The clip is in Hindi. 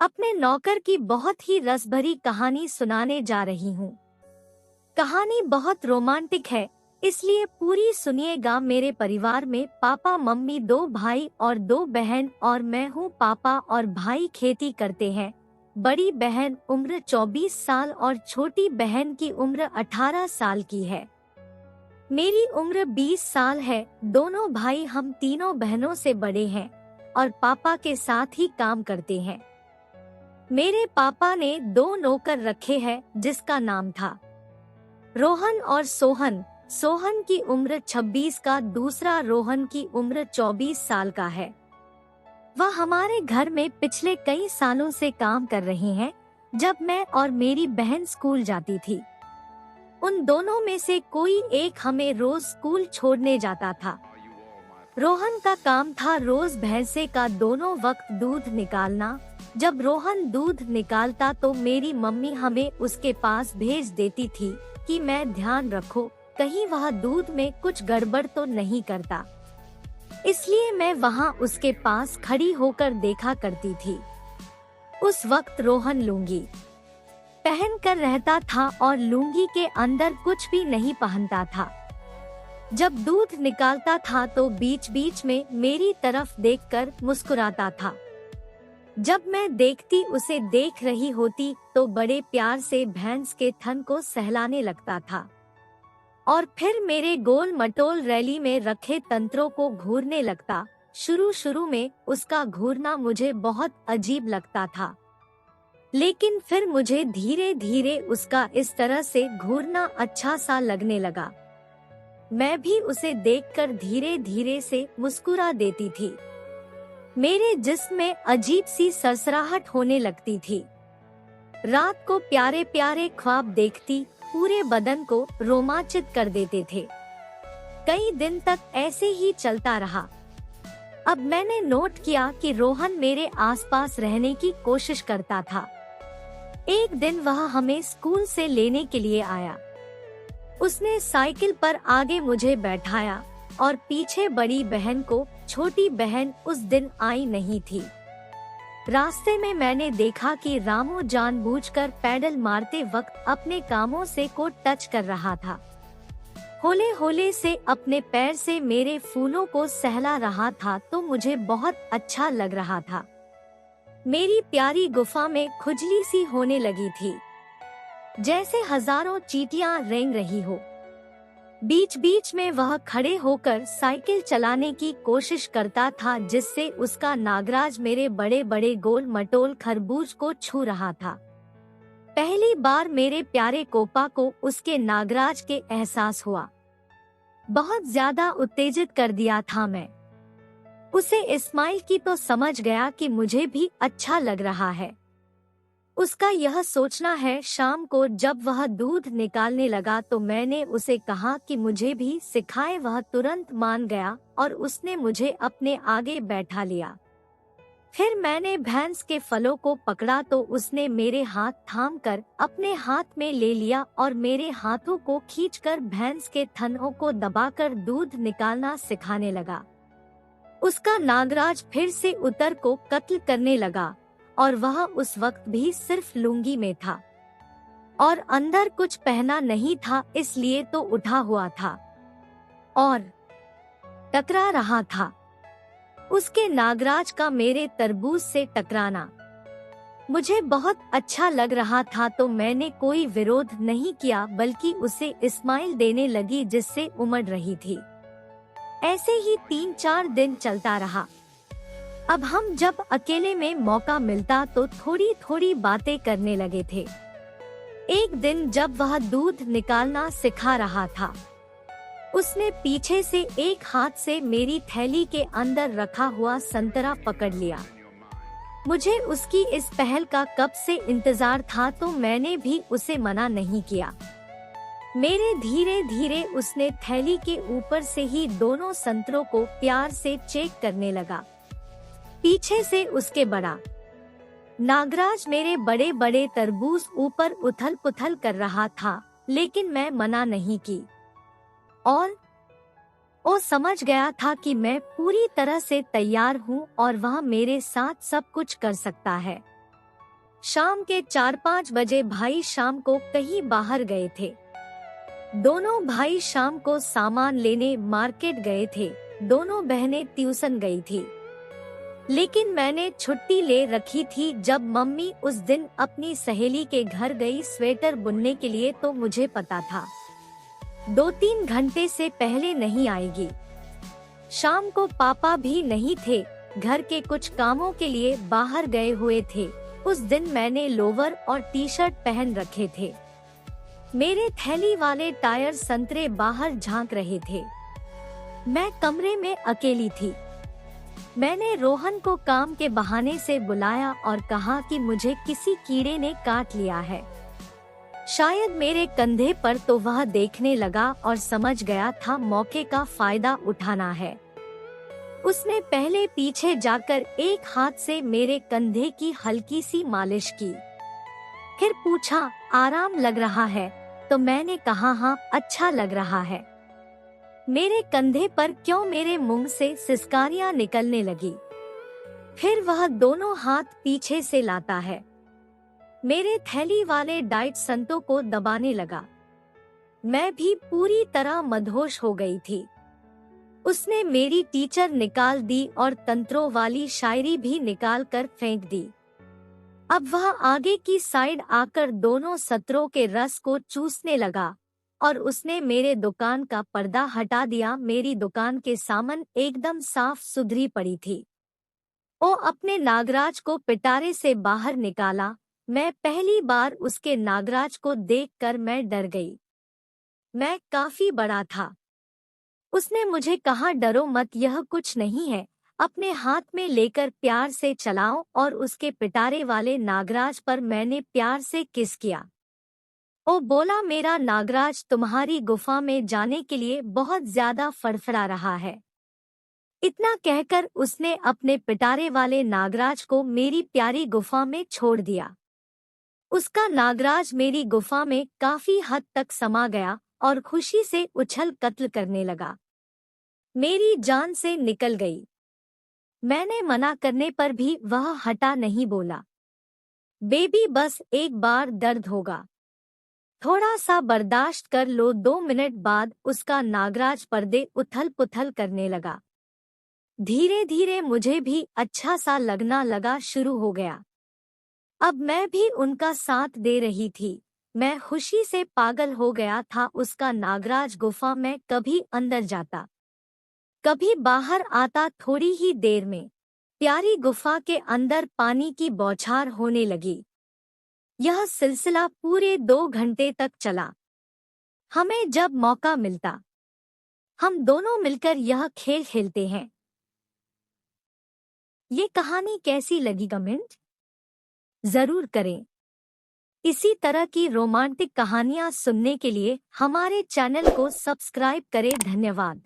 अपने नौकर की बहुत ही रसभरी कहानी सुनाने जा रही हूँ। कहानी बहुत रोमांटिक है, इसलिए पूरी सुनिएगा। मेरे परिवार में पापा मम्मी, 2 भाई और 2 बहन और मैं हूँ। पापा और भाई खेती करते हैं। बड़ी बहन उम्र 24 साल और छोटी बहन की उम्र 18 साल की है। मेरी उम्र 20 साल है। दोनों भाई हम तीनों बहनों से बड़े हैं और पापा के साथ ही काम करते हैं। मेरे पापा ने 2 नौकर रखे हैं जिसका नाम था रोहन और सोहन। सोहन की उम्र 26 का, दूसरा रोहन की उम्र 24 साल का है। वह हमारे घर में पिछले कई सालों से काम कर रहे हैं। जब मैं और मेरी बहन स्कूल जाती थी, उन दोनों में से कोई एक हमें रोज स्कूल छोड़ने जाता था। रोहन का काम था रोज भैंसे का दोनों वक्त दूध निकालना। जब रोहन दूध निकालता तो मेरी मम्मी हमें उसके पास भेज देती थी कि मैं ध्यान रखो, कहीं वह दूध में कुछ गड़बड़ तो नहीं करता। इसलिए मैं वहाँ उसके पास खड़ी होकर देखा करती थी। उस वक्त रोहन लुंगी पहन कर रहता था और लुंगी के अंदर कुछ भी नहीं पहनता था। जब दूध निकालता था तो बीच बीच में मेरी तरफ देखकर मुस्कुराता था। जब मैं देखती उसे देख रही होती तो बड़े प्यार से भैंस के थन को सहलाने लगता था और फिर मेरे गोल मटोल रैली में रखे तंत्रों को घूरने लगता। शुरू में उसका घूरना मुझे बहुत अजीब लगता था, लेकिन फिर मुझे धीरे धीरे उसका इस तरह से घूरना अच्छा सा लगने लगा। मैं भी उसे देखकर धीरे धीरे से मुस्कुरा देती थी। मेरे जिस्म में अजीब सी सरसराहट होने लगती थी। रात को प्यारे प्यारे ख्वाब देखती, पूरे बदन को रोमांचित कर देते थे। कई दिन तक ऐसे ही चलता रहा। अब मैंने नोट किया कि रोहन मेरे आसपास रहने की कोशिश करता था। एक दिन वह हमें स्कूल से लेने के लिए आया। उसने साइकिल पर आगे मुझे बैठाया और पीछे बड़ी बहन को। छोटी बहन उस दिन आई नहीं थी। रास्ते में मैंने देखा कि रामू जानबूझकर पैडल मारते वक्त अपने कामों से को टच कर रहा था। होले होले से अपने पैर से मेरे फूलों को सहला रहा था तो मुझे बहुत अच्छा लग रहा था। मेरी प्यारी गुफा में खुजली सी होने लगी थी, जैसे हजारों चींटियां रेंग रही हो। बीच बीच में वह खड़े होकर साइकिल चलाने की कोशिश करता था, जिससे उसका नागराज मेरे बड़े बड़े गोल मटोल खरबूज को छू रहा था। पहली बार मेरे प्यारे कोपा को उसके नागराज के एहसास हुआ। बहुत ज्यादा उत्तेजित कर दिया था मैं। उसे इस्माइल की तो समझ गया कि मुझे भी अच्छा लग रहा है। उसका यह सोचना है। शाम को जब वह दूध निकालने लगा तो मैंने उसे कहा कि मुझे भी सिखाए। वह तुरंत मान गया और उसने मुझे अपने आगे बैठा लिया। फिर मैंने भैंस के फलों को पकड़ा तो उसने मेरे हाथ थामकर अपने हाथ में ले लिया और मेरे हाथों को खींचकर भैंस के थनों को दबाकर दूध निकालना सिखाने लगा। उसका नागराज फिर से उतर को कत्ल करने लगा और वह उस वक्त भी सिर्फ लुंगी में था और अंदर कुछ पहना नहीं था, इसलिए तो उठा हुआ था और टकरा रहा था। उसके नागराज का मेरे तरबूज से टकराना मुझे बहुत अच्छा लग रहा था, तो मैंने कोई विरोध नहीं किया बल्कि उसे इस्माइल देने लगी जिससे उमड़ रही थी। ऐसे ही 3-4 दिन चलता रहा। अब हम जब अकेले में मौका मिलता तो थोड़ी थोड़ी बातें करने लगे थे। एक दिन जब वह दूध निकालना सिखा रहा था, उसने पीछे से एक हाथ से मेरी थैली के अंदर रखा हुआ संतरा पकड़ लिया। मुझे उसकी इस पहल का कब से इंतजार था, तो मैंने भी उसे मना नहीं किया। मेरे धीरे धीरे उसने थैली के ऊपर से ही दोनों संतरों को प्यार से चेक करने लगा। पीछे से उसके बड़ा नागराज मेरे बड़े बड़े तरबूज ऊपर उथल पुथल कर रहा था, लेकिन मैं मना नहीं की और वो समझ गया था कि मैं पूरी तरह से तैयार हूँ और वह मेरे साथ सब कुछ कर सकता है। शाम के 4-5 बजे भाई शाम को कहीं बाहर गए थे। दोनों भाई शाम को सामान लेने मार्केट गए थे। दोनों बहनें ट्यूशन गई थी। लेकिन मैंने छुट्टी ले रखी थी। जब मम्मी उस दिन अपनी सहेली के घर गई स्वेटर बुनने के लिए तो मुझे पता था 2-3 घंटे से पहले नहीं आएगी। शाम को पापा भी नहीं थे, घर के कुछ कामों के लिए बाहर गए हुए थे। उस दिन मैंने लोवर और टी शर्ट पहन रखे थे। मेरे थैली वाले टायर संतरे बाहर झांक रहे थे। मैं कमरे में अकेली थी। मैंने रोहन को काम के बहाने से बुलाया और कहा कि मुझे किसी कीड़े ने काट लिया है, शायद मेरे कंधे पर। तो वह देखने लगा और समझ गया था मौके का फायदा उठाना है। उसने पहले पीछे जाकर एक हाथ से मेरे कंधे की हल्की सी मालिश की। फिर पूछा, आराम लग रहा है? तो मैंने कहा, हाँ अच्छा लग रहा है। मेरे कंधे पर क्यों मेरे मुंह से सिसकारियां निकलने लगी। फिर वह दोनों हाथ पीछे से लाता है, मेरे थैली वाले डाइट संतों को दबाने लगा। मैं भी पूरी तरह मदहोश हो गई थी। उसने मेरी टीचर निकाल दी और तंत्रों वाली शायरी भी निकाल कर फेंक दी। अब वह आगे की साइड आकर दोनों सत्रों के रस को चूसने लगा और उसने मेरे दुकान का पर्दा हटा दिया। मेरी दुकान के सामन एकदम साफ सुथरी पड़ी थी। वो अपने नागराज को पिटारे से बाहर निकाला। मैं पहली बार उसके नागराज को देखकर मैं डर गई। मैं काफी बड़ा था। उसने मुझे कहा, डरो मत, यह कुछ नहीं है, अपने हाथ में लेकर प्यार से चलाओ। और उसके पिटारे वाले नागराज पर मैंने प्यार से किस किया। वो बोला, मेरा नागराज तुम्हारी गुफा में जाने के लिए बहुत ज्यादा फड़फड़ा रहा है। इतना कहकर उसने अपने पिटारे वाले नागराज को मेरी प्यारी गुफा में छोड़ दिया। उसका नागराज मेरी गुफा में काफी हद तक समा गया और खुशी से उछल कत्ल करने लगा। मेरी जान से निकल गई। मैंने मना करने पर भी वह हटा नहीं। बोला, बेबी बस एक बार दर्द होगा, थोड़ा सा बर्दाश्त कर लो। 2 मिनट बाद उसका नागराज पर्दे उथल पुथल करने लगा। धीरे धीरे मुझे भी अच्छा सा लगना लगा शुरू हो गया। अब मैं भी उनका साथ दे रही थी। मैं खुशी से पागल हो गया था। उसका नागराज गुफा में कभी अंदर जाता, कभी बाहर आता। थोड़ी ही देर में प्यारी गुफा के अंदर पानी की बौछार होने लगी। यह सिलसिला पूरे 2 घंटे तक चला। हमें जब मौका मिलता हम दोनों मिलकर यह खेल खेलते हैं। ये कहानी कैसी लगी कमेंट जरूर करें। इसी तरह की रोमांटिक कहानियां सुनने के लिए हमारे चैनल को सब्सक्राइब करें। धन्यवाद।